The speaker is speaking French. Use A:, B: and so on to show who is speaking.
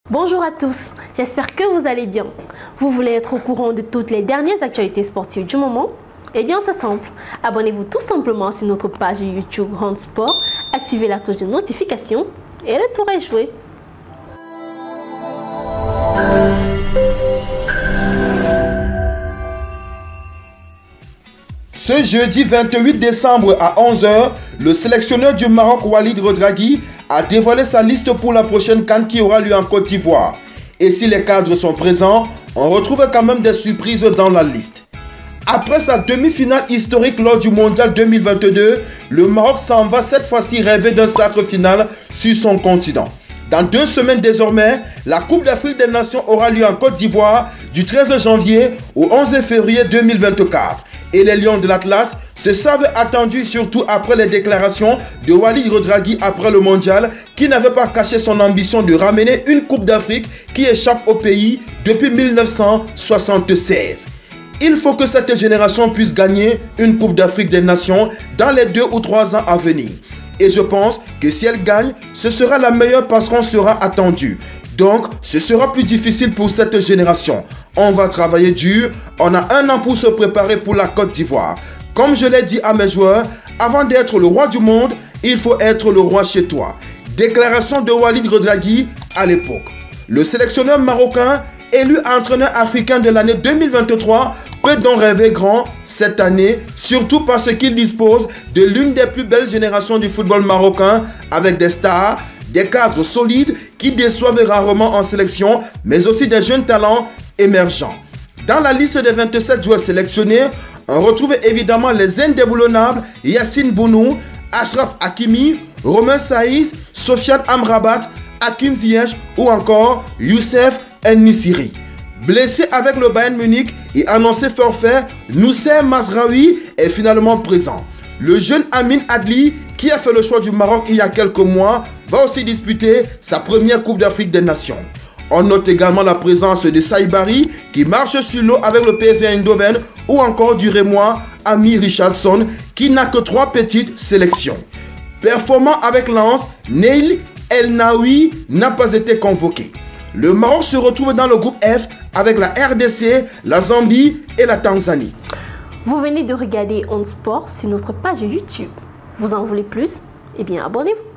A: Bonjour à tous, j'espère que vous allez bien. Vous voulez être au courant de toutes les dernières actualités sportives du moment? Eh bien c'est simple, abonnez-vous tout simplement sur notre page YouTube Hand Sport, activez la cloche de notification et le tour est joué.
B: Ce jeudi 28 décembre à 11 h, le sélectionneur du Maroc Walid Regragui a dévoilé sa liste pour la prochaine CAN qui aura lieu en Côte d'Ivoire. Et si les cadres sont présents, on retrouve quand même des surprises dans la liste. Après sa demi-finale historique lors du Mondial 2022, le Maroc s'en va cette fois-ci rêver d'un sacre final sur son continent. Dans 2 semaines désormais, la Coupe d'Afrique des Nations aura lieu en Côte d'Ivoire du 13 janvier au 11 février 2024. Et les Lions de l'Atlas se savent attendus surtout après les déclarations de Walid Regragui après le mondial qui n'avait pas caché son ambition de ramener une Coupe d'Afrique qui échappe au pays depuis 1976. Il faut que cette génération puisse gagner une Coupe d'Afrique des Nations dans les 2 ou 3 ans à venir. Et je pense que si elle gagne, ce sera la meilleure parce qu'on sera attendu. Donc, ce sera plus difficile pour cette génération. On va travailler dur. On a 1 an pour se préparer pour la Côte d'Ivoire. Comme je l'ai dit à mes joueurs, avant d'être le roi du monde, il faut être le roi chez toi. Déclaration de Walid Regragui à l'époque. Le sélectionneur marocain, élu entraîneur africain de l'année 2023, peut donc rêver grand cette année, surtout parce qu'il dispose de l'une des plus belles générations du football marocain avec des stars, des cadres solides qui déçoivent rarement en sélection, mais aussi des jeunes talents émergents. Dans la liste des 27 joueurs sélectionnés, on retrouve évidemment les indéboulonnables Yacine Bounou, Achraf Hakimi, Romain Saïs, Sofiane Amrabat, Hakim Ziyech ou encore Youssef En-Nesyri. Blessé avec le Bayern Munich et annoncé forfait, Noussair Mazraoui est finalement présent. Le jeune Amin Adli, qui a fait le choix du Maroc il y a quelques mois, va aussi disputer sa première Coupe d'Afrique des Nations. On note également la présence de Saïbari qui marche sur l'eau avec le PSV Eindhoven ou encore du Rémois Ami Richardson qui n'a que 3 petites sélections. Performant avec Lens, Neil El Naoui n'a pas été convoqué. Le Maroc se retrouve dans le groupe F avec la RDC, la Zambie et la Tanzanie.
A: Vous venez de regarder Hand Sport sur notre page YouTube. Vous en voulez plus? Eh bien abonnez-vous.